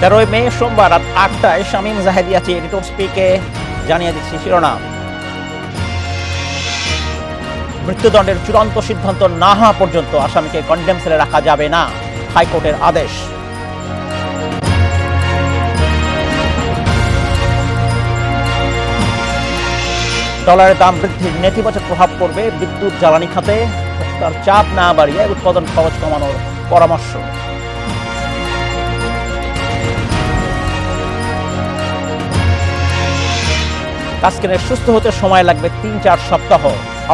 13 মে সোমবার রাত 8টায় শামীম জাহেদিয়া টিটল স্পিকে জানিয়ে দিচ্ছি শিরোনাম। মৃত্যুদণ্ডের চূড়ান্ত সিদ্ধান্ত না হওয়া পর্যন্ত আসামিকে কন্ডেম সেলে রাখা যাবে না, হাইকোর্টের আদেশ। ডলারের দাম বৃদ্ধির নেতিবাচক প্রভাব পড়বে বিদ্যুৎ জ্বালানি খাতে, তার চাপ না বাড়িয়ে উৎপাদন খরচ কমানোর পরামর্শ। তাসকিনের সুস্থ হতে সময় লাগবে ৩-৪ সপ্তাহ,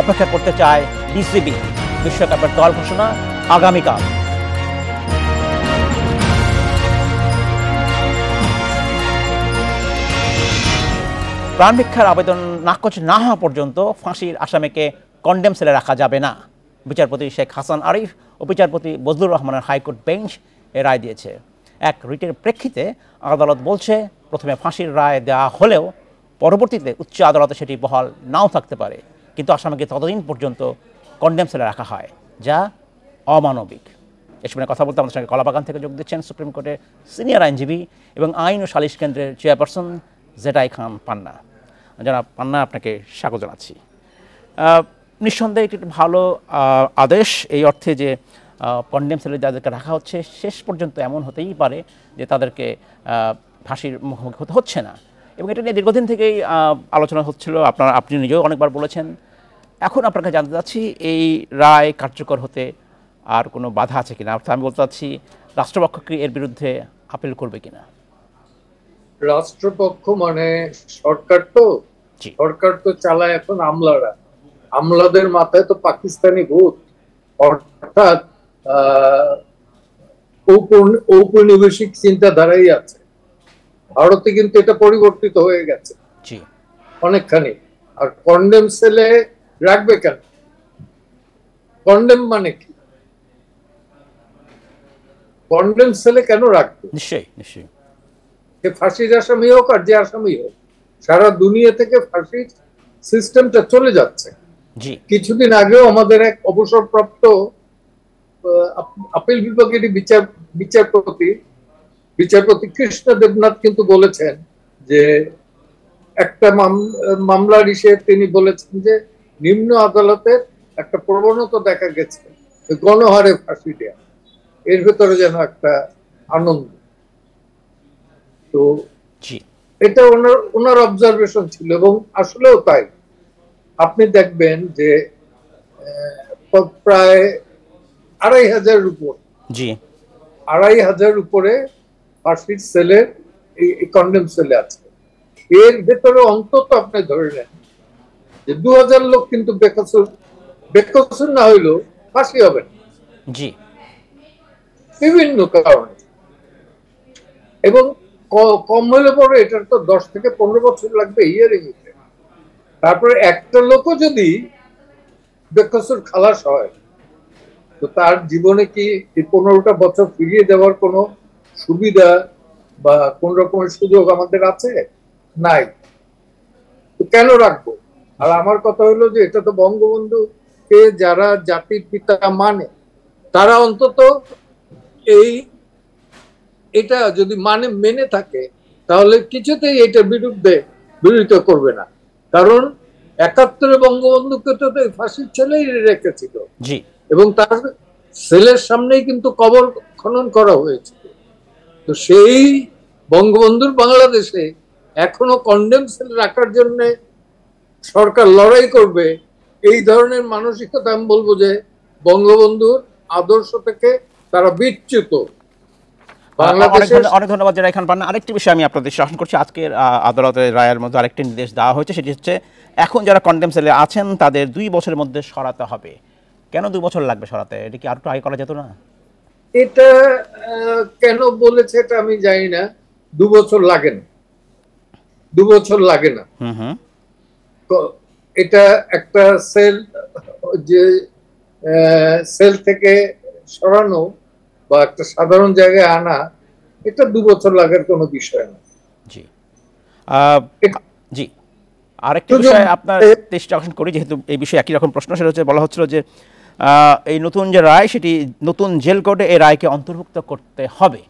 অপেক্ষা করতে চায় বিসিবি। বিশ্বকাপের দল ঘোষণা আগামীকাল। প্রাণভিক্ষার আবেদন নাকচ না হওয়া পর্যন্ত ফাঁসির আসামিকে কন্ডেম সেলে রাখা যাবে না, বিচারপতি শেখ হাসান আরিফ ও বিচারপতি বজলুর রহমানের হাইকোর্ট বেঞ্চ এ রায় দিয়েছে। এক রিটের প্রেক্ষিতে আদালত বলছে, প্রথমে ফাঁসির রায় দেওয়া হলেও পরবর্তীতে উচ্চ আদালতে সেটি বহাল নাও থাকতে পারে, কিন্তু আসামিকে ততদিন পর্যন্ত কন্ডেম সেলে রাখা হয়, যা অমানবিক। এসব নিয়ে কথা বলতে আমাদের সঙ্গে কলাবাগান থেকে যোগ দিচ্ছেন সুপ্রিম কোর্টের সিনিয়র আইনজীবী এবং আইন ও সালিশ কেন্দ্রের চেয়ারপারসন জেটাই খান পান্না। যারা পান্না, আপনাকে স্বাগত জানাচ্ছি। নিঃসন্দেহে একটি ভালো আদেশ, এই অর্থে যে কন্ডেম সেলে যাদেরকে রাখা হচ্ছে শেষ পর্যন্ত এমন হতেই পারে যে তাদেরকে ফাঁসির মুখোমুখি হতে হচ্ছে না, এবং এটা নিয়ে দীর্ঘদিন থেকেই আলোচনা হচ্ছিল। আপনি নিজেও অনেকবার বলেছেন। এখন আপনাকে জানতে চাচ্ছি, এই রায় কার্যকর হতে আর কোনো বাধা আছে কিনা? আমি বলতে চাচ্ছি, রাষ্ট্রপক্ষ কি এর বিরুদ্ধে আপিল করবে কিনা? রাষ্ট্রপক্ষ মানে সরকার তো চালায় এখন আমলারা। আমলাদের মাথায় তো পাকিস্তানি ভূত, অর্থাৎ ঔপনিবেশিক চিন্তাধারাই আছে। ভারতে কিন্তু এটা পরিবর্তিত হয়ে গেছে অনেকখানি। আর কন্ডেম সেলে রাখবে কেন? কন্ডেম মানে কি? কন্ডেম সেলে কেন রাখবে? নিশ্চয়ই ফাঁসির আসামি হোক আর যে আসামি হোক, সারা দুনিয়া থেকে ফাঁসির সিস্টেমটা চলে যাচ্ছে। কিছুদিন আগেও আমাদের এক অবসরপ্রাপ্ত আপিল বিভাগের বিচারপতি কৃষ্ণ দেবনাথ কিন্তু বলেছেন যে, একটা মামলার তিনি বলেছেন যে নিম্ন আদালতের একটা প্রবণতা দেখা গেছে গণহারে ফাঁসি দেয়া, এর ভেতরে যেন একটা আনন্দ। তো এটা ওনার অবজারভেশন ছিল, এবং আসলেও তাই। আপনি দেখবেন যে প্রায় ২,৫০০ উপর ২,৫০০ উপরে ফাঁসির সেলে, এই কন্ডেম সেলে আছে। এর ভেতরে অন্তত আপনি ধরে নেন যে ২,০০০ লোক কিন্তু বেকসুর না হইলেও ফাঁসি হবে না, বিভিন্ন কারণে। এবং কম হলে পরে এটার তো ১০ থেকে ১৫ বছর লাগবে হিয়ারিং এ। তারপরে একটা লোকও যদি বেকসুর খালাস হয়, তো তার জীবনে কি এই ১৫টা বছর ফিরিয়ে দেওয়ার কোনো সুবিধা বা কোন রকমের সুযোগ আমাদের আছে? নাই। তো কেন রাখবো? আর আমার কথা হলো যে, এটা তো বঙ্গবন্ধুকে যারা জাতির পিতা মানে, তারা অন্তত এটা যদি মেনে থাকে, তাহলে কিছুতেই এটার বিরোধিতা করবে না। কারণ ৭১ বঙ্গবন্ধুকে তো ফাঁসির ছেলেই রেখেছিল, এবং তার ছেলের সামনেই কিন্তু কবর খনন করা হয়েছিল। তো সেই বঙ্গবন্ধুর বাংলাদেশে এখনো কন্ডেম সেল রাখার জন্য সরকার লড়াই করবে, এই ধরনের মানসিকতা আমি বলবো যে বঙ্গবন্ধুর আদর্শ থেকে তারা বিচ্যুত। অনেক ধন্যবাদ জেটাই খান পান্না। আরেকটি বিষয় আমি আপনাদের শাসন করছি, আজকের আদালতের রায়ের মধ্যে আরেকটি নির্দেশ দেওয়া হয়েছে, সেটি হচ্ছে এখন যারা কন্ডেম সেলে আছেন তাদের ২ বছরের মধ্যে সরাতে হবে। কেন 2 বছর লাগবে সরাতে? এটা কি আরেকটু আগে করা যেত না? এটা কেন বলেছে এটা আমি জানি না। 2 বছর লাগে না, 2 বছর লাগে না। এটা একটা সেল থেকে সরানো বা একটা সাধারণ জায়গায় আনা, এটা 2 বছর লাগার কোনো বিষয় না। জি আরেকটি বিষয় আপনার দৃষ্টি আকর্ষণ করি, যেহেতু এই বিষয়ে একই রকম প্রশ্ন। সেটা হচ্ছে, বলা হচ্ছিল যে এই নতুন যে রায়, সেটি নতুন জেল কোডে এই রায়কে অন্তর্ভুক্ত করতে হবে।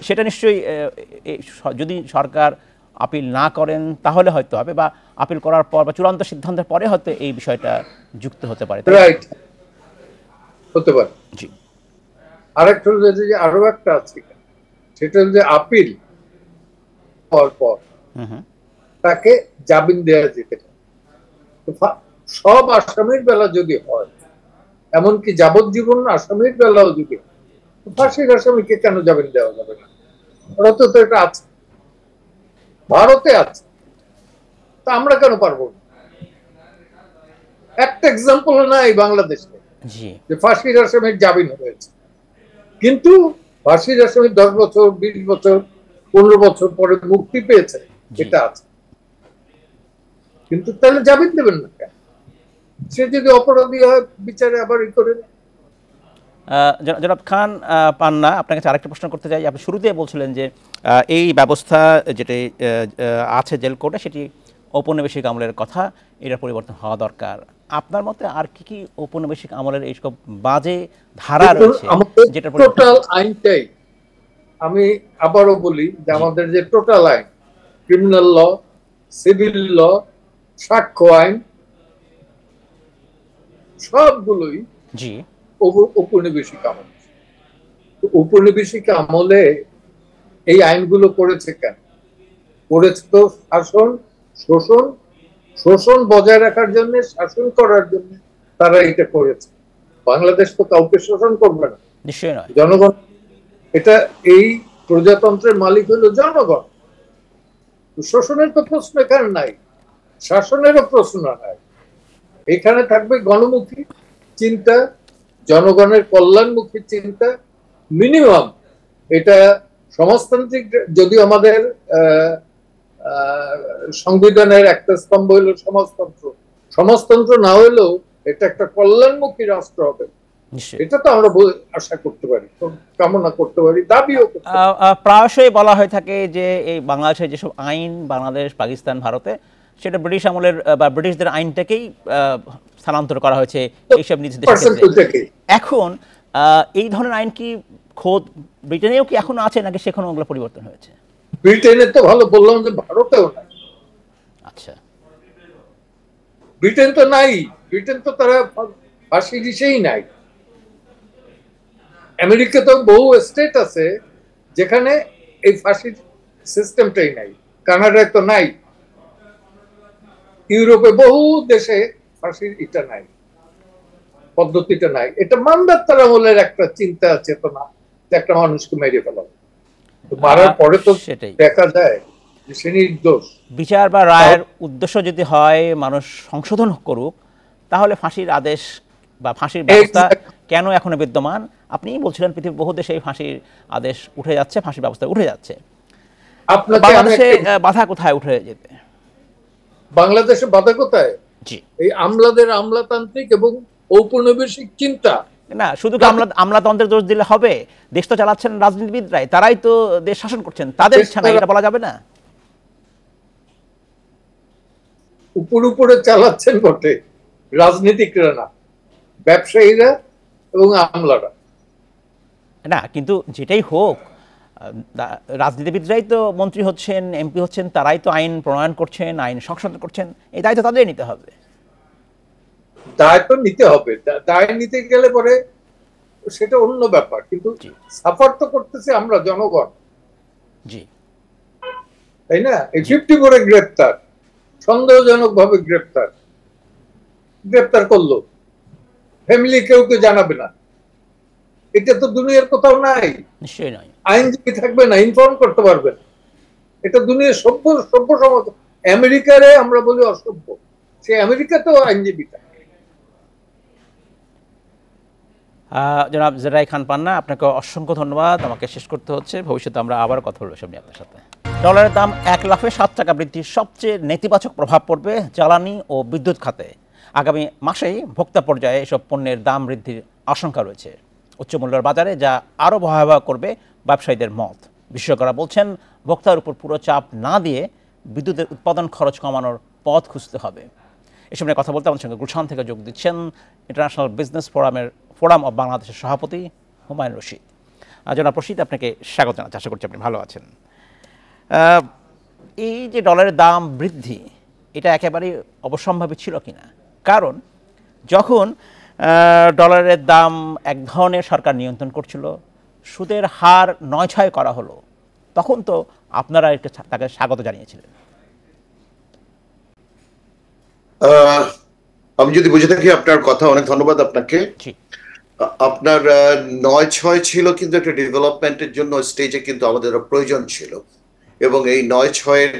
সেটা নিশ্চয়ই যদি সরকার আপিল না করেন তাহলে হয়তো হবে, বা আপিল করার পর বা চূড়ান্ত সিদ্ধান্তের পরে হয়তো এই বিষয়টা যুক্ত হতে পারে। রাইট, হতে পারে। জি, আরেকটা যে আরো একটা আছে, সেটা যে আপিল হওয়ার পর তাকে জামিন দেওয়া যেতে পারে। সব আসামির বেলা যদি হয়, এমনকি যাবজ্জীবন আসামির বেলাও যদি হয়, ফাঁসির আসামিকে কেন জামিন দেওয়া যাবে না? ওরা তো এটা আছে, ভারতে আছে, তা আমরা কেন পারবো না? একটা এক্সাম্পল নাই বাংলাদেশে যে ফাঁসির আসামির জামিন হয়েছে, কিন্তু ফাঁসির আসামি 10 বছর 20 বছর 15 বছর পরে মুক্তি পেয়েছে, এটা আছে। কিন্তু তাহলে জামিন দেবেন না কেন? সে যদি অপরাধী হয় বিচারে আবার ই করে। জনাব খান পান্না, আপনার কাছে আরেকটা প্রশ্ন করতে চাই। আপনি শুরুতে বলছিলেন যে এই ব্যবস্থা যেটি আছে জেল কোর্টে, সেটি ঔপনিবেশিক আমলের কথা, এটার পরিবর্তন হওয়া দরকার। আপনার মতে আর কি কি ঔপনিবেশিক আমলের এইসব বাজে ধারা রয়েছে যেটা টোটাল আইনটাই, আমি আবারও বলি যে আমাদের যে টোটাল আইন, ক্রিমিনাল ল, সিভিল ল, সাক্ষ্য আইন, সবগুলোই ঔপনিবেশিক আমল। ঔপনিবেশিক আমলে এই আইনগুলো করেছে কেন? করেছে তো শাসন, শোষণ, শোষণ বজায় রাখার জন্য, শাসন করার জন্য তারা এটা করেছে। বাংলাদেশ তো কাউকে শোষণ করবে না, নিশ্চয়ই নয়। জনগণ, এটা এই প্রজাতন্ত্রের মালিক হলো জনগণ। শোষণের তো প্রশ্ন এখানে নাই, শাসনেরও প্রশ্ন নাই। এখানে থাকবে গণমুখী চিন্তা, জনগণের কল্যাণমুখী চিন্তা, মিনিমাম। এটা সমাজতান্ত্রিক, যদিও আমাদের সংবিধানের একটা স্তম্ভ হইল সমাজতন্ত্র, সমাজতন্ত্র না হইলেও এটা একটা কল্যাণমুখী রাষ্ট্র হবে, এটা তো আমরা আশা করতে পারি, কামনা করতে পারি, দাবিও করতে পারি। প্রায়শই বলা হয়ে থাকে যে এই বাংলাদেশের যেসব আইন, বাংলাদেশ, পাকিস্তান, ভারতে, সেটা ব্রিটিশ আমলের বা ব্রিটিশদের আইনটাকেই স্থানান্তর করা হয়েছে এইসব নিজ দেশে। এখন এই ধরনের আইন কি খোদ ব্রিটেনেও কি এখনো আছে, নাকি সেখানে ওগুলো পরিবর্তন হয়েছে? ব্রিটেনে তো ভালো, বললাম যে ভারতেও নাই। আচ্ছা, ব্রিটেন তো নাই, ব্রিটেন তো তারা ফাঁসি দিছেই নাই। আমেরিকা তো বহু স্টেট আছে যেখানে এই ফাঁসির সিস্টেমটাই নাই, কানাডায় তো নাই, ইউরোপে বহু দেশে ফাঁসির এটা নাই, পদ্ধতিটা নাই। এটা মানদাত্তার আমলের একটা চিন্তা চেতনা যে একটা মানুষকে মেরে ফেলাবে, মারার পরে তো দেখা যায় যে সে নির্দোষ। বিচার বা রায়ের উদ্দেশ্য যদি হয় মানুষ সংশোধন করুক, তাহলে ফাঁসির আদেশ বা ফাঁসির ব্যবস্থা কেন এখনো বিদ্যমান? আপনিই বলছিলেন পৃথিবীর বহু দেশে ফাঁসির আদেশ উঠে যাচ্ছে, ফাঁসির ব্যবস্থা উঠে যাচ্ছে। বাংলাদেশে বাধা কোথায় উঠে যেতে? বাংলাদেশে বাধা কোথায়? জি, এই আমলাদের আমলাতান্ত্রিক এবং ঔপনিবেশিক চিন্তা। না, শুধু আমলাতন্ত্রের দোষ দিলে হবে? দেশ তো চালাচ্ছেন রাজনীতিবিদরাই, তারাই তো দেশ শাসন করছেন, তাদের ইচ্ছা না, এটা বলা যাবে না? উপরে চালাচ্ছেন বটে, রাজনীতিকরা না, ব্যবসায়ীরা এবং আমলারা না। কিন্তু যেটাই হোক, রাজনীতিবিদরাই তো মন্ত্রী হচ্ছেন, এমপি হচ্ছেন, তারাই তো আইন প্রণয়ন করছেন, আইন সংশোধন করছেন, এই দায়িত্ব তাদের নিতে হবে। দায়িত্ব নিতে হবে, দায় নিতে গেলে পরে সেটা অন্য ব্যাপার, কিন্তু সাফার তো করতেছে আমরা জনগণ। জি, তাই না? এই 54 গ্রেপ্তার, সন্দেহজনক ভাবে গ্রেপ্তার করলো, ফ্যামিলি কেউ জানাবে না, এটা তো দুনিয়ার কোথাও নাই। নিশ্চয়ই নয়। আইনজীবী থাকবে না, ইনফর্ম করতে পারবেন, এটা দুনিয়ার সভ্য সমাজ। আমেরিকারে আমরা বলি অসভ্য, সে আমেরিকাতেও আইনজীবী থাকে। জনাব জেরাই খান পান্না, আপনাকে অসংখ্য ধন্যবাদ। আমাকে শেষ করতে হচ্ছে, ভবিষ্যতে আমরা আবার কথা বলবো সব নিয়ে আপনার সাথে। ডলারের দাম 1 লাফে 7 টাকা বৃদ্ধির সবচেয়ে নেতিবাচক প্রভাব পড়বে জ্বালানি ও বিদ্যুৎ খাতে। আগামী মাসেই ভোক্তা পর্যায়ে এসব পণ্যের দাম বৃদ্ধির আশঙ্কা রয়েছে উচ্চ মূল্যের বাজারে, যা আরও ভয়াবহ করবে ব্যবসায়ীদের মত। বিশেষজ্ঞরা বলছেন, ভোক্তার উপর পুরো চাপ না দিয়ে বিদ্যুতের উৎপাদন খরচ কমানোর পথ খুঁজতে হবে। এসব নিয়ে কথা বলতে আমাদের সঙ্গে গুলশান থেকে যোগ দিচ্ছেন ইন্টারন্যাশনাল বিজনেস ফোরাম অব বাংলাদেশের সভাপতি হুমায়ুন রশিদ। জনাব রশিদ, আপনাকে স্বাগত জানাচ্ছি, আশা করছি আপনি ভালো আছেন। এই যে ডলারের দাম বৃদ্ধি, এটা একেবারেই অবশ্যম্ভাবী ছিল কিনা? কারণ যখন ডলারের দাম এক ধরনের সরকার নিয়ন্ত্রণ করছিল, সুদের হার ৯-৬ করা হলো, তখন তো আপনারা তাকে স্বাগত জানিয়েছিলেন। আমি যদি বুঝে থাকি আপনার কথা, অনেক ধন্যবাদ আপনাকে। আপনার ৯-৬ ছিল কিন্তু একটা ডেভেলপমেন্টের জন্য স্টেজে কিন্তু আমাদের প্রয়োজন ছিল, এবং এই ৯-৬-এর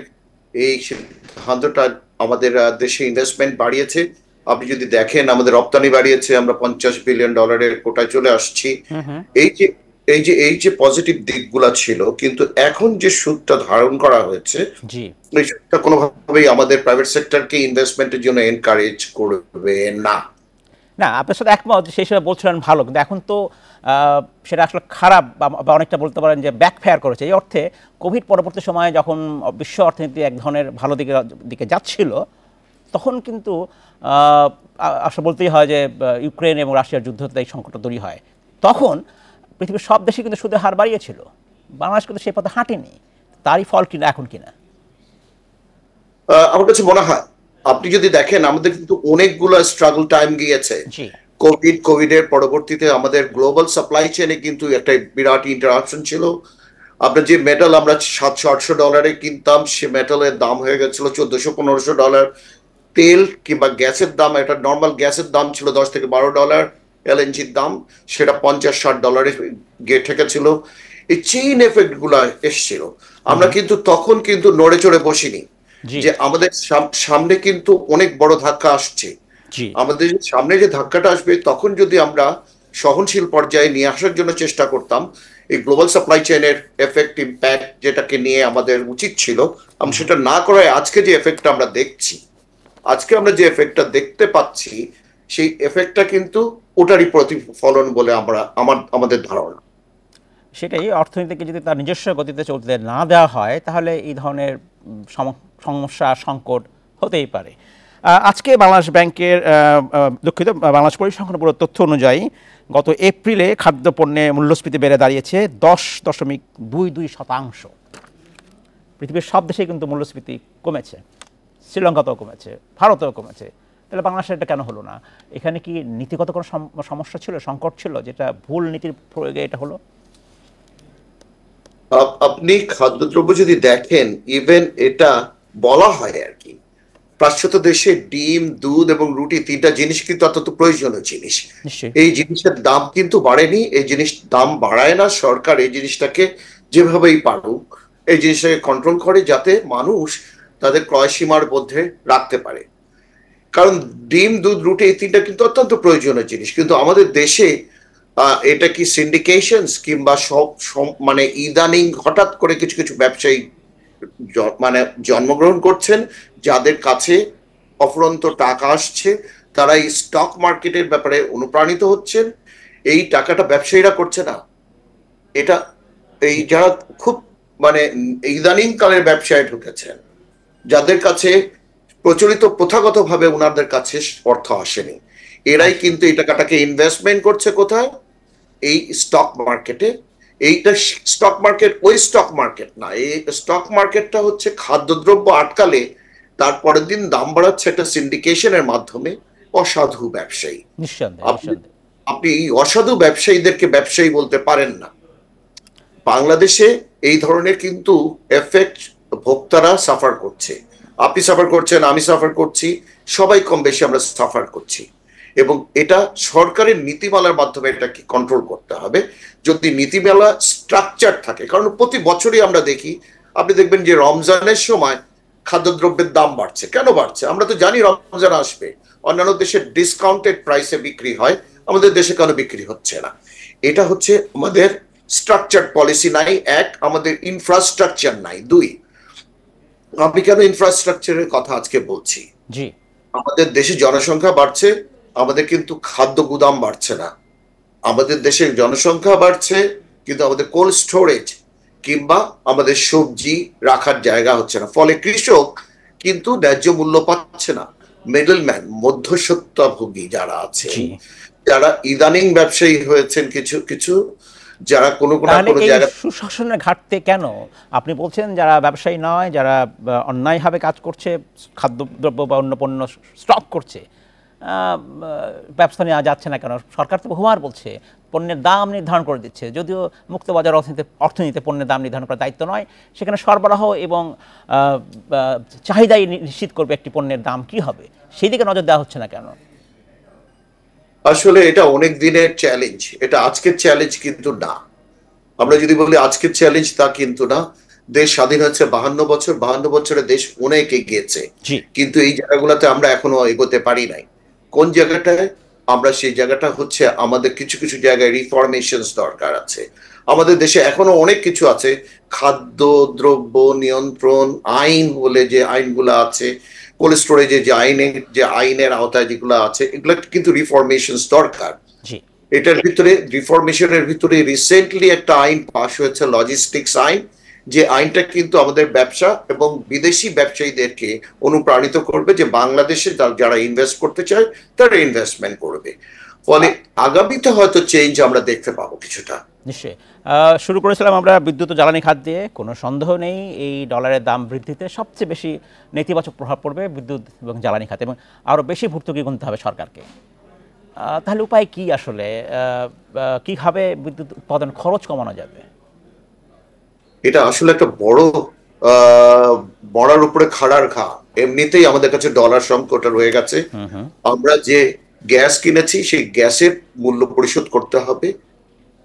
এই সিদ্ধান্তটা আমাদের দেশে ইনভেস্টমেন্ট বাড়িয়েছে। আপনি যদি দেখেন আমাদের রপ্তানি বাড়িয়েছে, আমরা $50 বিলিয়ন কোটায় চলে আসছি। এই যে পজিটিভ দিকগুলা ছিল, কিন্তু এখন যে সুদটা ধারণ করা হয়েছে এই সুদটা কোনোভাবেই আমাদের প্রাইভেট সেক্টরকে ইনভেস্টমেন্টের জন্য এনকারেজ করবে না। না, আপনার সাথে একমত, সেই সময় বলছিলেন ভালো, কিন্তু এখন তো সেটা আসলে খারাপ, বা অনেকটা বলতে পারেন যে ব্যাকফায়ার করেছে। এই অর্থে কোভিড পরবর্তী সময়ে যখন বিশ্ব অর্থনীতি এক ধরনের ভালো দিকে যাচ্ছিল, তখন কিন্তু আসলে বলতেই হয় যে ইউক্রেন এবং রাশিয়ার যুদ্ধতে এই সংকটটা তৈরি হয়। তখন পৃথিবীর সব দেশে কিন্তু সুদের হার বাড়িয়েছিল, বাংলাদেশ কিন্তু সেই পথে হাঁটেনি। তারই ফল কিনা এখন কিনা আমার কাছে মনে হয়, আপনি যদি দেখেন আমাদের কিন্তু অনেকগুলো স্ট্রাগল টাইম গিয়েছে। কোভিড এর পরবর্তীতে আমাদের গ্লোবাল সাপ্লাই চেইনে কিন্তু একটা বিরাট ইন্টারাপশন ছিল। আপনার যে মেটাল আমরা $700-800 কিনতাম, সে মেটালের দাম হয়ে গেছিল $1400-1500। তেল কিংবা গ্যাসের দাম, একটা নর্মাল গ্যাসের দাম ছিল $10-12। এলএনজির দাম সেটা $50-60 গিয়ে ঠেকেছিল। এই চেইন এফেক্ট গুলা এসছিল। আমরা কিন্তু তখন কিন্তু নড়ে চড়ে বসিনি যে আমাদের সামনে কিন্তু অনেক বড় ধাক্কা আসছে। আমাদের সামনে যে ধাক্কাটা আসবে, তখন যদি আমরা সহনশীল পর্যায়ে নিয়ে আসার জন্য চেষ্টা করতাম, এই গ্লোবাল সাপ্লাই চেইনের এফেক্ট ইম্প্যাক্ট যেটাকে নিয়ে আমাদের উচিত ছিল, আমরা সেটা না করায় আজকে যে এফেক্টটা আমরা দেখছি, আজকে আমরা যে এফেক্টটা দেখতে পাচ্ছি, সেই এফেক্টটা কিন্তু ওটারই প্রতিফলন বলে আমাদের ধারণা। সেটাই, অর্থনীতিকে যদি তার নিজস্ব গতিতে চলতে না দেওয়া হয়, তাহলে এই ধরনের সমস্যা সংকট হতেই পারে। আজকে বাংলাদেশ ব্যাংকের বাংলাদেশ পরিসংখ্যান ব্যুরোর তথ্য অনুযায়ী গত এপ্রিলে খাদ্যপণ্যে মূল্যস্ফীতি বেড়ে দাঁড়িয়েছে 10.22%। পৃথিবীর সব দেশে কিন্তু মূল্যস্ফীতি কমেছে, শ্রীলঙ্কাতেও কমেছে, ভারতেও কমেছে। তাহলে বাংলাদেশে এটা কেন হলো না? এখানে কি নীতিগত কোনো সমস্যা ছিল, সংকট ছিল, যেটা ভুল নীতির প্রয়োগে এটা হলো? আপনি খাদ্যদ্রব্য যদি দেখেন, ইভেন এটা বলা হয় আর কি, পাশ্চাত্য দেশে ডিম, দুধ এবং রুটি, তিনটা জিনিস কিন্তু অত্যন্ত প্রয়োজনীয় জিনিস। এই জিনিসের দাম কিন্তু বাড়েনি, এই জিনিস দাম বাড়ায় না। সরকার এই জিনিসটাকে যেভাবেই পারুক এই জিনিসটাকে কন্ট্রোল করে, যাতে মানুষ তাদের ক্রয় সীমার মধ্যে রাখতে পারে। কারণ ডিম, দুধ, রুটি এই তিনটা কিন্তু অত্যন্ত প্রয়োজনীয় জিনিস। কিন্তু আমাদের দেশে এটা কি সিন্ডিকেশনস কিংবা মানে ইদানিং হঠাৎ করে কিছু কিছু ব্যবসায়ী মানে জন্মগ্রহণ করছেন, যাদের কাছে অফুরন্ত টাকা আসছে, তারা এই স্টক মার্কেটের ব্যাপারে অনুপ্রাণিত হচ্ছেন। এই টাকাটা ব্যবসায়ীরা করছে না, এটা এই যারা খুব মানে ইদানিং কালের ব্যবসায় ঢুকেছেন, যাদের কাছে প্রচলিত প্রথাগত ভাবে ওনাদের কাছে অর্থ আসেনি, এরাই কিন্তু এই টাকাটাকে ইনভেস্টমেন্ট করছে কোথায়? এই স্টক মার্কেটে। এইটা স্টক মার্কেট ওই স্টক মার্কেট না, এই স্টক মার্কেটটা হচ্ছে খাদ্যদ্রব্য আটকালে তারপরের দিন দাম বাড়াচ্ছে একটা সিন্ডিকেশনের মাধ্যমে অসাধু ব্যবসায়ী। আপনি এই অসাধু ব্যবসায়ীদেরকে ব্যবসায়ী বলতে পারেন না। বাংলাদেশে এই ধরনের কিন্তু এফেক্ট ভোক্তারা সাফার করছে। আপনি সাফার করছেন, আমি সাফার করছি, সবাই কম বেশি আমরা সাফার করছি। এবং এটা সরকারের নীতিমালার মাধ্যমে এটাকে কন্ট্রোল করতে হবে। যদি নীতিমালা স্ট্রাকচার থাকে, কারণ প্রতি বছরই আমরা দেখি, আপনি দেখবেন যে রমজানের সময় খাদ্যদ্রব্যের দাম বাড়ছে। কেন বাড়ছে? আমরা তো জানি রমজান আসবে, অন্যান্য দেশে ডিসকাউন্টেড প্রাইসে বিক্রি হয়, আমাদের দেশে কেন বিক্রি হচ্ছে না? এটা হচ্ছে আমাদের স্ট্রাকচার পলিসি নাই, এক, আমাদের ইনফ্রাস্ট্রাকচার নাই, দুই, আমি কেন ইনফ্রাস্ট্রাকচারের কথা আজকে বলছি? আমাদের দেশে জনসংখ্যা বাড়ছে, আমাদের কিন্তু খাদ্য গুদাম বাড়ছে না। আমাদের দেশের জনসংখ্যা বাড়ছে, কিন্তু আমাদের কোল্ড স্টোরেজ কিংবা আমাদের সবজি রাখার জায়গা হচ্ছে না। ফলে কৃষক কিন্তু ন্যায্য মূল্য পাচ্ছে না। মিডলম্যান, মধ্যস্বত্বভোগী যারা আছে, যারা ইদানিং ব্যবসায়ী হয়েছেন কিছু কিছু, যারা কোনো জায়গা সুশাসনের ঘাটতি কেন? আপনি বলছেন যারা ব্যবসায়ী নয়, যারা অন্যায়ভাবে কাজ করছে, খাদ্যদ্রব্য বা অন্য পণ্য স্টক করছে, ব্যবস্থা নেওয়া যাচ্ছে না কেন? সরকার তো বহুবার বলছে পণ্যের দাম নির্ধারণ করে দিচ্ছে, যদিও মুক্তবাজার অর্থনীতিতে পণ্যের দাম নির্ধারণ করার দায়িত্ব নয়, সেখানে সরবরাহ এবং চাহিদাই নিশ্চিত করবে একটি পণ্যের দাম কি হবে, সেই দিকে নজর দেওয়া হচ্ছে না কেন? আসলে এটা অনেক দিনের চ্যালেঞ্জ, এটা আজকের চ্যালেঞ্জ কিন্তু না। আমরা যদি বলি আজকের চ্যালেঞ্জ, তা কিন্তু না। দেশ স্বাধীন হচ্ছে 52 বছর, 52 বছরে দেশ অনেক এগিয়েছে, কিন্তু এই জায়গাগুলোতে আমরা এখনো এগোতে পারি নাই। কোন জায়গাটায়? আমরা সেই জায়গাটা হচ্ছে আমাদের কিছু কিছু জায়গায় রিফরমেশনস দরকার আছে। আমাদের দেশে এখনো অনেক কিছু আছে, খাদ্য দ্রব্য নিয়ন্ত্রণ আইন বলে যে আইনগুলো আছে, কোল্ড স্টোরেজে যে আইনের আওতায় যেগুলো আছে, এগুলো কিন্তু রিফরমেশনস দরকার। এটার ভিতরে রিফরমেশনের ভিতরে রিসেন্টলি একটা আইন পাস হয়েছে, লজিস্টিক্স আইন, যে আইনটা কিন্তু আমাদের ব্যবসা এবং বিদেশি ব্যবসায়ীদেরকে অনুপ্রাণিত করবে যে বাংলাদেশে যারা ইনভেস্ট করতে চায় তারা ইনভেস্টমেন্ট করবে। ফলে আগামীতে হয়তো চেঞ্জ আমরা দেখতে পাবো কিছুটা। নিশ্চয়ই। শুরু করেছিলাম আমরা বিদ্যুৎ ও জ্বালানি খাত দিয়ে। কোনো সন্দেহ নেই এই ডলারের দাম বৃদ্ধিতে সবচেয়ে বেশি নেতিবাচক প্রভাব পড়বে বিদ্যুৎ এবং জ্বালানি খাতে, এবং আরও বেশি ভর্তুকি গুনতে হবে সরকারকে। তাহলে উপায় কি আসলে? কিভাবে বিদ্যুৎ উৎপাদন খরচ কমানো যাবে? এটা আসলে একটা বড় বড়ার উপরে খাড়ার ঘা। এমনিতেই আমাদের কাছে ডলার সংকট রয়ে গেছে। আমরা যে গ্যাস কিনেছি সেই গ্যাসের মূল্য পরিশোধ করতে হবে।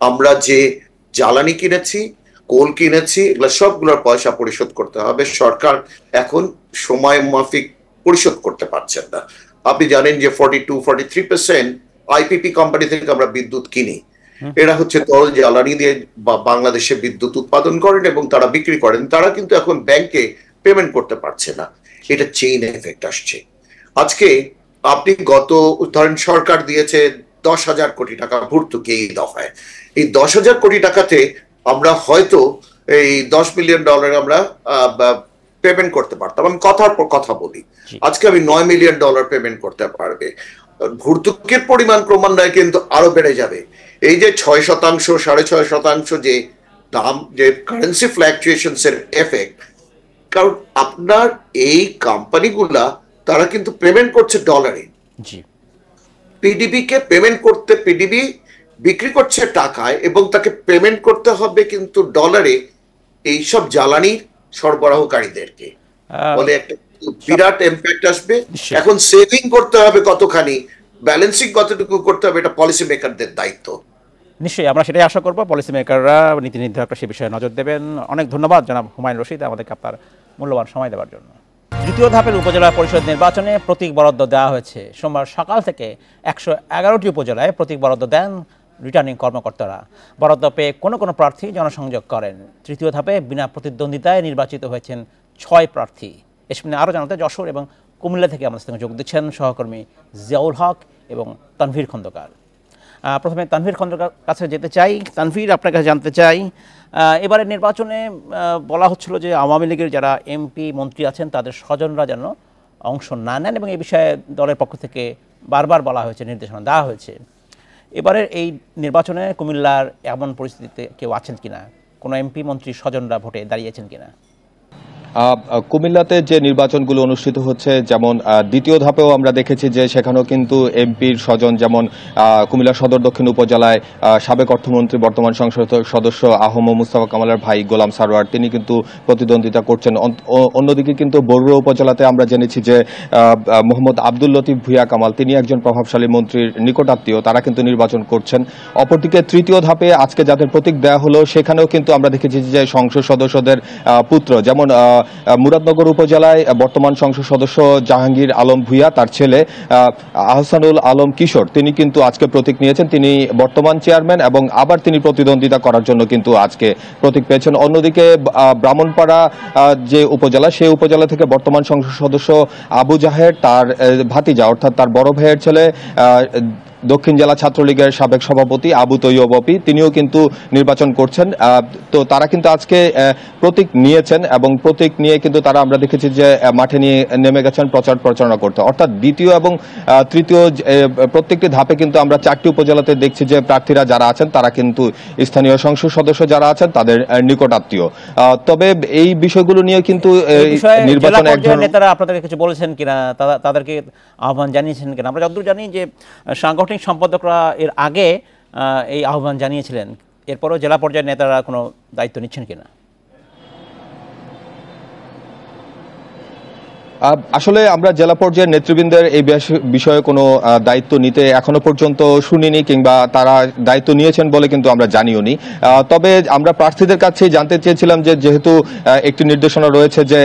আমরা যে জ্বালানি কিনেছি, কোল কিনেছি, এগুলো সবগুলোর পয়সা পরিশোধ করতে হবে। সরকার এখন সময় মাফিক পরিশোধ করতে পারছেন না। আপনি জানেন যে 42-43% আইপিপি কোম্পানি থেকে আমরা বিদ্যুৎ কিনি। এরা হচ্ছে তরল জ্বালানি দিয়ে বাংলাদেশে বিদ্যুৎ উৎপাদন করেন এবং তারা বিক্রি করেন। তারা কিন্তু এখন ব্যাংকে পেমেন্ট করতে পারছে না। এটা চেইন এফেক্ট আসছে। আজকে আপনি ধরেন সরকার দিয়েছে 10,000 কোটি টাকা ভর্তুকি এই দফায়। এই 10,000 কোটি টাকাতে আমরা হয়তো এই $10 মিলিয়ন আমরা পেমেন্ট করতে পারতাম। আমি কথার পর কথা বলি, আজকে আমি $9 মিলিয়ন পেমেন্ট করতে পারবে। ভর্তুকির পরিমাণ ক্রমান্বয়ে কিন্তু আরো বেড়ে যাবে। এই যে 6%, 6.5% যে দাম, যে কারেন্সি ফ্ল্যাকচুয়েশনস এর এফেক্ট, কারণ আপনার এই কোম্পানিগুলা তারা কিন্তু পেমেন্ট করছে ডলারে। পিডিবি কে পেমেন্ট করতে, পিডিবি বিক্রি করছে টাকায় এবং তাকে পেমেন্ট করতে হবে কিন্তু ডলারে এইসব জ্বালানি সরবরাহকারীদেরকে। বলে একটা বিরাট ইমপ্যাক্ট আসবে। এখন সেভিং করতে হবে কতখানি, ব্যালেন্সিং কতটুকু করতে হবে, এটা পলিসি মেকারদের দায়িত্ব। নিশ্চয়ই আমরা সেটাই আশা করবো, পলিসি মেকাররা, নীতি নির্ধারকরা সে বিষয়ে নজর দেবেন। অনেক ধন্যবাদ জনাব হুমায়ুন রশিদ আমাদেরকে আপনার মূল্যবান সময় দেওয়ার জন্য। দ্বিতীয় ধাপের উপজেলা পরিষদ নির্বাচনে প্রতীক বরাদ্দ দেওয়া হয়েছে। সোমবার সকাল থেকে 111টি উপজেলায় প্রতীক বরাদ্দ দেন রিটার্নিং কর্মকর্তারা। বরাদ্দ পেয়ে কোনো কোনো প্রার্থী জনসংযোগ করেন। তৃতীয় ধাপে বিনা প্রতিদ্বন্দ্বিতায় নির্বাচিত হয়েছেন 6 প্রার্থী। এ সামনে আরও জানাতে যশোর এবং কুমিল্লা থেকে আমাদের সঙ্গে যোগ দিচ্ছেন সহকর্মী জিয়াউল হক এবং তানভীর খন্দকার। প্রথমে তানভীর খন্দকার কাছে যেতে চাই। তানভীর, আপনার কাছে জানতে চাই, এবারের নির্বাচনে বলা হচ্ছিল যে আওয়ামী লীগের যারা এমপি মন্ত্রী আছেন তাদের স্বজনরা যেন অংশ না নেন, এবং এই বিষয়ে দলের পক্ষ থেকে বারবার বলা হয়েছে, নির্দেশনা দেওয়া হয়েছে। এবারের এই নির্বাচনে কুমিল্লার এমন পরিস্থিতিতে কেউ আছেন কিনা? কোনো এমপি মন্ত্রীর স্বজনরা ভোটে দাঁড়িয়েছেন কিনা? কুমিল্লাতে যে নির্বাচনগুলো অনুষ্ঠিত হচ্ছে, যেমন দ্বিতীয় ধাপেও আমরা দেখেছি যে সেখানেও কিন্তু এমপির স্বজন, যেমন কুমিল্লা সদর দক্ষিণ উপজেলায় সাবেক অর্থমন্ত্রী বর্তমান সংসদ সদস্য আহম মুস্তাফা কামালের ভাই গোলাম সারোয়ার, তিনি কিন্তু প্রতিদ্বন্দ্বিতা করছেন। অন্যদিকে কিন্তু বরুড়া উপজেলাতে আমরা জেনেছি যে মোহাম্মদ আব্দুল লতিফ ভূঁইয়া কামাল, তিনি একজন প্রভাবশালী মন্ত্রীর নিকটাত্মীয়, তারা কিন্তু নির্বাচন করছেন। অপরদিকে তৃতীয় ধাপে আজকে যাদের প্রতীক দেওয়া হলো সেখানেও কিন্তু আমরা দেখেছি যে সংসদ সদস্যদের পুত্র, যেমন মুরাদনগর উপজেলায় বর্তমান সংসদ সদস্য জাহাঙ্গীর আলম ভূঁইয়া, তার ছেলে আহসানুল আলম কিশোর, তিনি কিন্তু আজকে প্রতীক নিয়েছেন। তিনি বর্তমান চেয়ারম্যান এবং আবার তিনি প্রতিদ্বন্দ্বিতা করার জন্য কিন্তু আজকে প্রতীক পেয়েছেন। অন্যদিকে ব্রাহ্মণপাড়া যে উপজেলা, সেই উপজেলা থেকে বর্তমান সংসদ সদস্য আবু জাহের, তার ভাতিজা অর্থাৎ তার বড় ভাইয়ের ছেলে দক্ষিণ জেলা ছাত্রলীগের সাবেক সভাপতি আবু তৈয়ব অপি, তিনিও কিন্তু নির্বাচন করছেন। তো তারা কিন্তু আজকে প্রতীক নিয়েছেন এবং প্রতীক নিয়ে কিন্তু তারা আমরা দেখেছি যে মাঠে নিয়ে নেমে গেছেন প্রচার প্রচারণা করতে। অর্থাৎ দ্বিতীয় এবং তৃতীয় প্রত্যেকটি ধাপে কিন্তু আমরা 4টি উপজেলাতে দেখছি যে প্রার্থীরা যারা আছেন তারা কিন্তু স্থানীয় সংসদ সদস্য যারা আছেন তাদের নিকটাত্মীয়। তবে এই বিষয়গুলো নিয়ে কিন্তু নির্বাচনে একজন নেতারা আপনাদের কিছু বলেছেন কিনা, তাদেরকে আহ্বান জানিয়েছেন কিনা? আমরা যতদূর জানি যে সাংগঠনিক সম্পাদকরা এর আগে এই আহ্বান জানিয়েছিলেন, এরপরও জেলা পর্যায়ের নেতারা কোনো দায়িত্ব নিচ্ছেন কিনা? আসলে আমরা জেলা পর্যায়ের নেতৃবৃন্দের এই বিষয়ে কোনো দায়িত্ব নিতে এখনো পর্যন্ত শুনিনি, কিংবা তারা দায়িত্ব নিয়েছেন বলে কিন্তু আমরা জানিও নি। তবে আমরা প্রার্থীদের কাছে জানতে চেয়েছিলাম যে যেহেতু একটি নির্দেশনা রয়েছে যে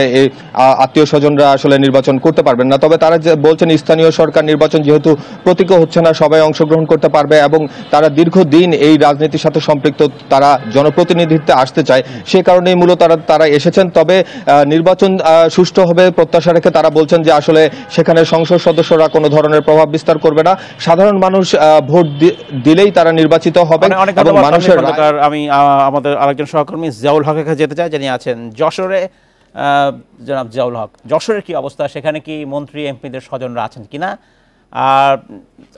আত্মীয় স্বজনরা আসলে নির্বাচন করতে পারবেন না, তবে তারা যে বলছেন স্থানীয় সরকার নির্বাচন যেহেতু প্রতীকও হচ্ছে না, সবাই অংশগ্রহণ করতে পারবে এবং তারা দীর্ঘদিন এই রাজনীতির সাথে সম্পৃক্ত, তারা জনপ্রতিনিধিত্বে আসতে চায়, সে কারণেই মূলত তারা এসেছেন। তবে নির্বাচন সুষ্ঠু হবে প্রত্যাশা রেখে তারা বলছেন যে আসলে সেখানে সংসদ সদস্যরা কোনো ধরনের প্রভাব বিস্তার করবে না, সাধারণ মানুষ ভোট দিলেই তারা নির্বাচিত হবেন। এবং মানুষের আমি আমাদের আরেকজন সহকর্মী জিয়াউল হকের কাছে যেতে চাই, যিনি আছেন যশোরে। জনাব জিয়াউল হক, যশোরের কি অবস্থা? সেখানে কি মন্ত্রী এমপিদের স্বজনরা আছেন কিনা?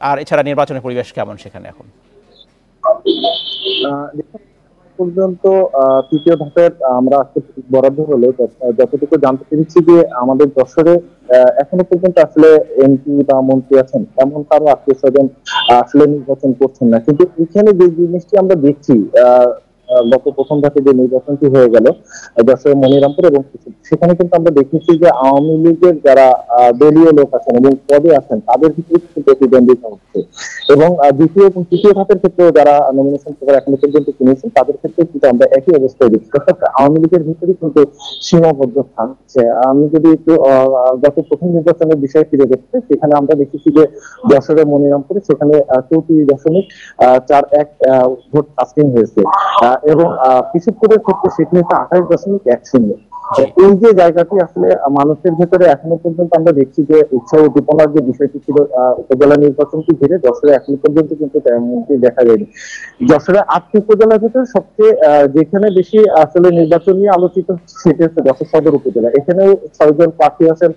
আর এছাড়া নির্বাচনের পরিবেশ কেমন সেখানে এখন? পর্যন্ত তৃতীয় ধাপের আমরা আজকে বরাদ্দ হলো যতটুকু জানতে পেরেছি যে আমাদের যশোরে এখনো পর্যন্ত আসলে এমপি বা মন্ত্রী আছেন এমন কারো আত্মীয় স্বজন আসলে নির্বাচন করছেন না। কিন্তু এখানে যে জিনিসটি আমরা দেখছি, গত প্রথম ধাপে যে নির্বাচনটি হয়ে গেল যশোরের মনিরামপুর, এবং সেখানে কিন্তু আমরা দেখেছি যে আওয়ামী লীগের যারা দলীয় লোক আছেন এবং পদে আছেন তাদের ভিতরে কিন্তু প্রতিদ্বন্দ্বিতা হচ্ছে। এবং দ্বিতীয় এবং তৃতীয় ধাপের ক্ষেত্রে যারা নমিনেশন পেপার এখনো পর্যন্ত কিনেছেন তাদের ক্ষেত্রে কিন্তু আমরা একই অবস্থায় দেখছি, অর্থাৎ আওয়ামী লীগের ভিতরে কিন্তু সীমাবদ্ধ থাকছে। আমি যদি একটু গত প্রথম নির্বাচনের বিষয়ে ফিরে দেখতে, সেখানে আমরা দেখেছি যে যশোরের মনিরামপুরে সেখানে 34.41 ভোট কাস্টিং হয়েছে, এবং পিছুপুরের ক্ষেত্রে সেটি হচ্ছে 28.10। এই যে জায়গাটি আসলে মানুষের ভেতরে এখনো পর্যন্ত আমরা দেখছি যে উৎসাহ উদ্দীপনার যে বিষয়টি ছিল উপজেলা নির্বাচনকে ঘিরে যশোরে এখনো পর্যন্ত কিন্তু তেমনটি দেখা যায়নি। যশোরের 8টি উপজেলার ভিতরে সবচেয়ে যেখানে বেশি আসলে নির্বাচন নিয়ে আলোচিত সেটি হচ্ছে যশোর সদর উপজেলা। এখানেও 6 জন প্রার্থী আছেন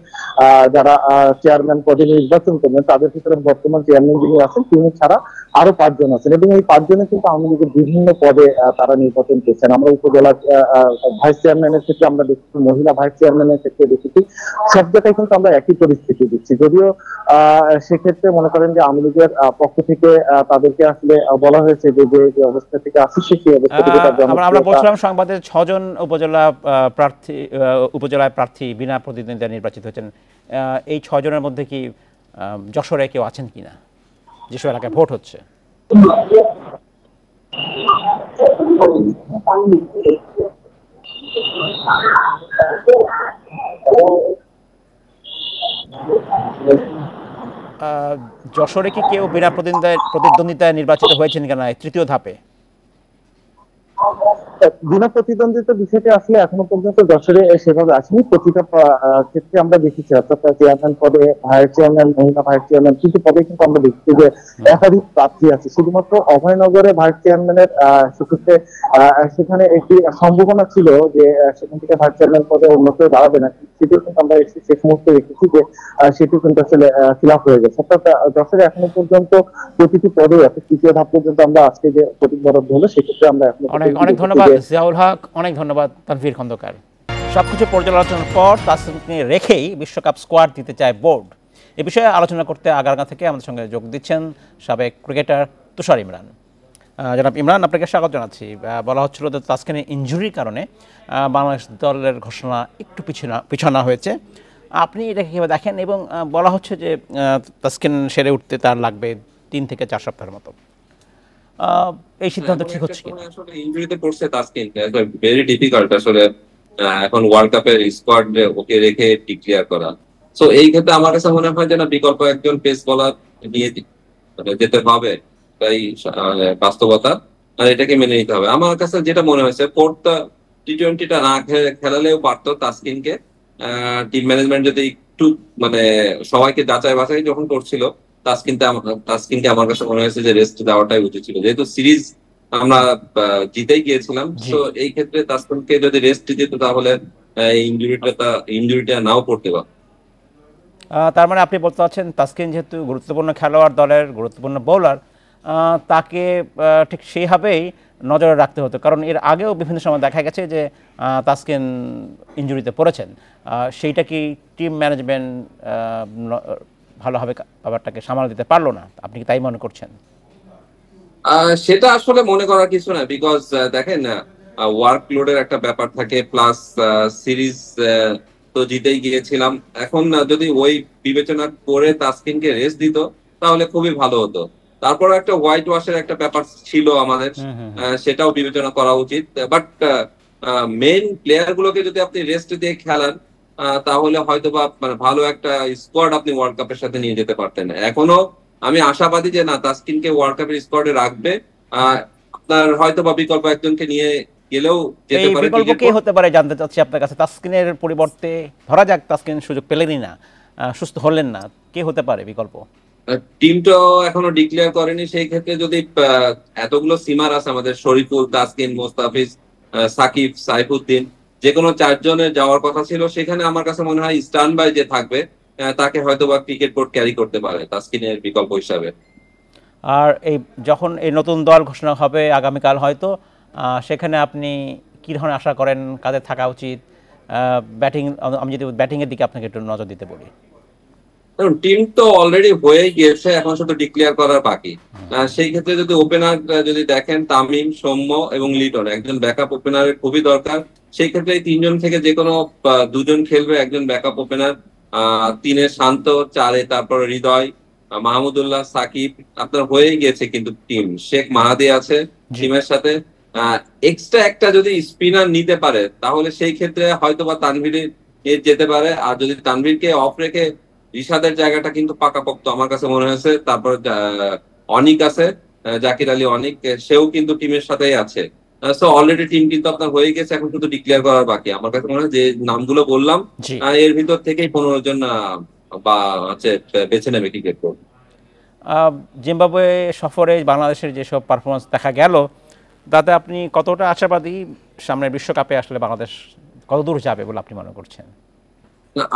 যারা চেয়ারম্যান পদে নির্বাচন করবেন, তাদের ভিতরে বর্তমান চেয়ারম্যান যিনি আছেন তিনি ছাড়া আরো 5 জন আছেন, এবং এই 5 জনে কিন্তু আওয়ামী লীগের বিভিন্ন পদে তারা নির্বাচন করছেন। আমরা উপজেলা ভাইস চেয়ারম্যানের ক্ষেত্রে আমরা দেখছি, মহিলা ভাইস চেয়ারম্যানের ক্ষেত্রে দেখেছি, সব জায়গায় কিন্তু আমরা একই পরিস্থিতি দেখছি। যদিও সেক্ষেত্রে মনে করেন যে আওয়ামী লীগের পক্ষ থেকে তাদেরকে আসলে বলা হয়েছে যে যে অবস্থা থেকে আসছে সেই অবস্থা থেকে আমরা বলছিলাম সংবাদে 6 জন উপজেলায় প্রার্থী বিনা প্রতিদ্বন্দ্বিতায় নির্বাচিত হয়েছেন। এই 6 জনের মধ্যে কি যশোরে কেউ আছেন কিনা, যেসব এলাকায় ভোট হচ্ছে? যশোরে কি কেউ বিনা প্রতিদ্বন্দ্বিতায় নির্বাচিত হয়েছেন কিনা তৃতীয় ধাপে? বিনা প্রতিদ্বন্দ্বিতার বিষয়টি আসলে এখনো পর্যন্ত যশোরে সেভাবে আসেনি। প্রতিটা ক্ষেত্রে আমরা দেখেছি, অর্থাৎ চেয়ারম্যান পদে, ভাইস চেয়ারম্যান, মহিলা ভাইস চেয়ারম্যান কিন্তু পদে কিন্তু আমরা দেখছি যে একাধিক প্রার্থী আছে। শুধুমাত্র অভয়নগরে ভাইস চেয়ারম্যানের সেক্ষেত্রে সেখানে একটি সম্ভাবনা ছিল যে সেখান থেকে ভাইস চেয়ারম্যান পদে অন্য কেউ দাঁড়াবে না, সেটিও কিন্তু আমরা শেষ মুহূর্তে দেখেছি যে সেটি কিন্তু আসলে ফিল আপ হয়ে গেছে। অর্থাৎ যশোরে এখনো পর্যন্ত প্রতিটি পদে, অর্থাৎ তৃতীয় ধাপ পর্যন্ত আমরা আজকে যে প্রতীক বরাদ্দ হলো সেক্ষেত্রে আমরা এখন অনেক ধন্যবাদ জিয়াউল হক, অনেক ধন্যবাদ তানভীর খন্দকার। সবকিছু পর্যালোচনার পর তাসকিনকে রেখেই বিশ্বকাপ স্কোয়াড দিতে চায় বোর্ড। এ বিষয়ে আলোচনা করতে আগারগাঁ থেকে আমাদের সঙ্গে যোগ দিচ্ছেন সাবেক ক্রিকেটার তুষার ইমরান। জনাব ইমরান, আপনাকে স্বাগত জানাচ্ছি। বলা হচ্ছিল যে তাসকিনের ইনজুরির কারণে বাংলাদেশ দলের ঘোষণা একটু পিছানো হয়েছে, আপনি এটাকে কীভাবে দেখেন? এবং বলা হচ্ছে যে তাসকিন সেরে উঠতে তার লাগবে 3 থেকে 4 সপ্তাহের মতো। এই সিদ্ধান্ত ঠিক হচ্ছে কি? আসলে ইনজুরিতে পড়ছে তাসকিন, ভেরি ডিফিকাল্ট আসলে এখন ওয়ার্ল্ড কাপের স্কোয়াড ওকে রেখে ডিক্লেয়ার করা। সো এই ক্ষেত্রে আমার কাছে মনে হয় যে না, বিকল্প একজন পেস বোলার নিয়ে যেতে হবে, তাই বাস্তবতা, আর এটাকে মেনে নিতে হবে। আমার কাছে যেটা মনে হয়েছে, ফোর্থ টি-20টা না খেলালেও পারতো তাসকিনকে। টিম ম্যানেজমেন্ট যদি একটু মানে সবাইকে যাচাই বাছাই যখন করছিল, তাসকিনকে আমার কাছে মনে হয়েছে যে রেস্ট দেওয়াটাই উচিত ছিল, যেহেতু সিরিজ আমরা জিতেই গিয়েছিলাম। তো এই ক্ষেত্রে তাসকিনকে যদি রেস্ট দিত তাহলে ইনজুরিটা নাও পড়তে পারত। তার মানে আপনি বলতে চাচ্ছেন তাসকিন যেহেতু গুরুত্বপূর্ণ খেলোয়াড়, দলের গুরুত্বপূর্ণ বোলার, তাকে ঠিক সেইভাবেই নজরে রাখতে হতো, কারণ এর আগেও বিভিন্ন সময় দেখা গেছে যে তাসকিন ইনজুরিতে পড়েছেন। সেইটা কি টিম ম্যানেজমেন্ট ভালোভাবে ব্যাপারটাকে সামাল দিতে পারলো না, আপনি কি তাই মনে করছেন? সেটা আসলে মনে করার কিছু না, বিকজ দেখেন ওয়ার্কলোডের একটা ব্যাপার থাকে, প্লাস সিরিজ তো জিতেই গিয়েছিলাম। এখন যদি ওই বিবেচনা করে তাসকিনকে রেস্ট দিত তাহলে খুবই ভালো হতো। তারপর একটা হোয়াইট ওয়াশের একটা ব্যাপার ছিল আমাদের, সেটাও বিবেচনা করা উচিত। বাট মেইন প্লেয়ার গুলোকে যদি আপনি রেস্ট দিয়ে খেলান তাহলে হয়তো বা মানে ভালো একটা স্কোয়াড আপনি ওয়ার্ল্ড কাপের সাথে নিয়ে যেতে পারতেন। এখনো আমি আশাবাদী যে না, তাসকিনকে ওয়ার্ল্ড কাপের স্কোয়াডে রাখবে। আপনার হয়তো বা বিকল্প একজনকে নিয়ে গেলেও যেতে পারে। বিকল্প কে হতে পারে জানতে চাচ্ছি আপনার কাছে। তাসকিনের পরিবর্তে ধরা যাক তাসকিন সুযোগ পেলেনই না, সুস্থ হলেন না, কে হতে পারে বিকল্প? টিমটা এখনো ডিক্লেয়ার করেনি। সেই ক্ষেত্রে যদি এতগুলো সিমার আছে আমাদের, শরীফুল, তাসকিন, মোস্তাফিজ, সাকিব, সাইফুদ্দিন, যে কোনো 4 জনের যাওয়ার কথা ছিল, সেখানে আমার কাছে মনে হয় স্ট্যান্ড বাই যে থাকবে তাকে হয়তো বা ক্রিকেট বোর্ড ক্যারি করতে পারে তাসকিনের বিকল্প হিসাবে। আর এই যখন এই নতুন দল ঘোষণা হবে আগামীকাল হয়তো, সেখানে আপনি কি ধরনের আশা করেন, কাদের থাকা উচিত? ব্যাটিং, আমি যদি ব্যাটিংয়ের দিকে আপনাকে একটু নজর দিতে বলি। টিম তো অলরেডি হয়ে গিয়েছে, এখন শুধু ডিক্লেয়ার করার বাকি। সেই ক্ষেত্রে যদি ওপেনার যদি দেখেন, তামিম, সৌম্য এবং লিটন, একজন ব্যাকআপ ওপেনারের খুবই দরকার। সেই ক্ষেত্রে এই 3 জন থেকে যে কোনো 2 জন খেলবে, একজন ব্যাকআপ ওপেনার। 3-এ শান্ত, 4-এ তারপর হৃদয়, মাহমুদুল্লাহ, সাকিব, আপনার হয়ে গিয়েছে কিন্তু টিম। শেখ মাহাদি আছে টিমের সাথে। এক্সট্রা একটা যদি স্পিনার নিতে পারে তাহলে সেই ক্ষেত্রে হয়তো বা তানভীর যেতে পারে। আর যদি তানভীরকে অফ রেখে রিশাদের জায়গাটা কিন্তু পাকাপোক্ত আমার কাছে মনে হয়েছে। তারপর অনিক আছে, জাকির আলী অনিক, সেও কিন্তু টিমের সাথেই আছে। সো অলরেডি টিম কিন্তু আপনার হয়ে গেছে, এখন শুধু ডিক্লেয়ার করার বাকি। আমার কাছে মনে হয় যে নামগুলো বললাম এর ভিতর থেকেই 15 জন বা হচ্ছে বেছে নেবে ক্রিকেট বোর্ড। জিম্বাবুয়ে সফরে বাংলাদেশের যেসব পারফরমেন্স দেখা গেল, তাতে আপনি কতটা আশাবাদী সামনের বিশ্বকাপে আসলে বাংলাদেশ কত দূর যাবে বলে আপনি মনে করছেন?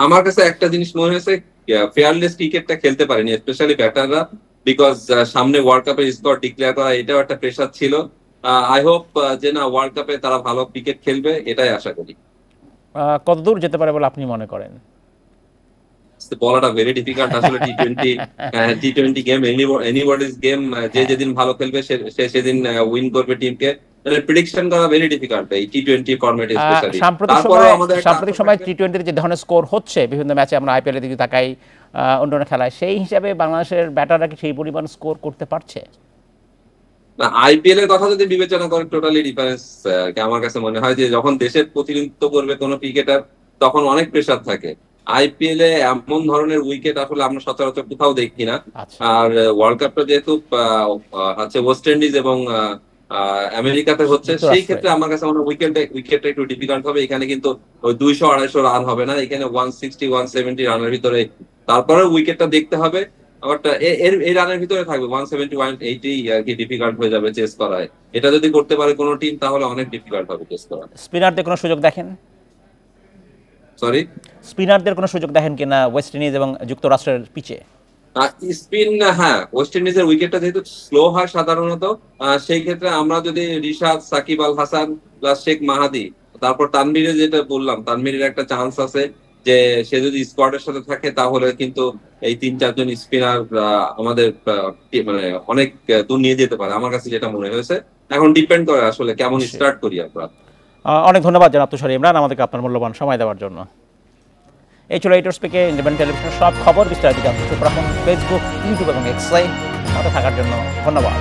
আমার কাছে একটা জিনিস মনে হয়েছে, ফেয়ারলেস ক্রিকেটটা খেলতে পারেনি স্পেশালি ব্যাটাররা, বিকজ সামনে ওয়ার্ল্ড কাপের স্কোয়াড ডিক্লেয়ার করা এটাও একটা প্রেশার ছিল। আই হোপ যে না, ওয়ার্ল্ড কাপে তারা ভালো ক্রিকেট খেলবে, এটাই আশা করি। কত দূর যেতে পারে বলে আপনি মনে করেন? বলাটা ভেরি ডিফিকাল্ট আসলে। টি-20 গেম, এনিবডিজ গেম। যে যেদিন ভালো খেলবে সে সেদিন উইন করবে টিমকে। প্রেডিকশন করা ভেরি ডিফিকাল্ট এই টি-20 ফরম্যাটে স্পেশালি। সাম্প্রতিক সময় টি-20 যে ধরনের স্কোর হচ্ছে বিভিন্ন ম্যাচে, আমরা আইপিএল এর দিকে তাকাই, অন্যান্য খেলায়, সেই হিসাবে বাংলাদেশের ব্যাটাররা কি সেই পরিমাণ স্কোর করতে পারছে? না, আইপিএল এর কথা যদি বিবেচনা করেন, টোটালি ডিফারেন্স। আমার কাছে মনে হয় যে যখন দেশের প্রতিনিধিত্ব করবে কোনো ক্রিকেটার, তখন অনেক প্রেশার থাকে। আইপিএল এ এমন ধরনের উইকেট আসলে আমরা সচরাচর কোথাও দেখি না। আর ওয়ার্ল্ড কাপটা যেহেতু হচ্ছে ওয়েস্ট ইন্ডিজ এবং আমেরিকাতে হচ্ছে, সেই ক্ষেত্রে আমার কাছে মনে হয় উইকেটটা একটু ডিফিকাল্ট হবে। এখানে কিন্তু ওই 200-250 রান হবে না, এখানে 160-170 রানের ভিতরে। তারপরে উইকেটটা দেখতে হবে, এই রানের ভিতরে থাকবে 170-180 আর কি, ডিফিকাল্ট হয়ে যাবে চেস করায়। এটা যদি করতে পারে কোনো টিম তাহলে অনেক ডিফিকাল্ট হবে চেস করা। স্পিনারদের কোনো সুযোগ দেখেন? সরি, স্পিনারদের কোনো সুযোগ দেখেন কিনা ওয়েস্ট ইন্ডিজ এবং যুক্তরাষ্ট্রের পিচে? স্পিন, হ্যাঁ, ওয়েস্ট ইন্ডিজের উইকেটটা যেহেতু স্লো হয় সাধারণত, সেই ক্ষেত্রে আমরা যদি রিশাদ, সাকিব আল হাসান প্লাস শেখ মাহাদি, তারপর তানভীরের যেটা বললাম, তানভীরের একটা চান্স আছে যে সে যদি স্কোয়াডের সাথে থাকে তাহলে কিন্তু এই 3-4 জন স্পিনার আমাদের মানে অনেক দূর নিয়ে যেতে পারে। আমার কাছে যেটা মনে হয়েছে, এখন ডিপেন্ড করে আসলে কেমন স্টার্ট করি আমরা। অনেক ধন্যবাদ জানাব তুষার ইমরান আমাদেরকে আপনার মূল্যবান সময় দেওয়ার জন্য। এই ছিল এইটার স্পিকে ইন্ডিপেন্ডেন্ট টেলিভিশনের সব খবর বিস্তারিত জানতে চোখ রাখুন ফেসবুক, ইউটিউব এবং এক্সে। সাথে থাকার জন্য ধন্যবাদ।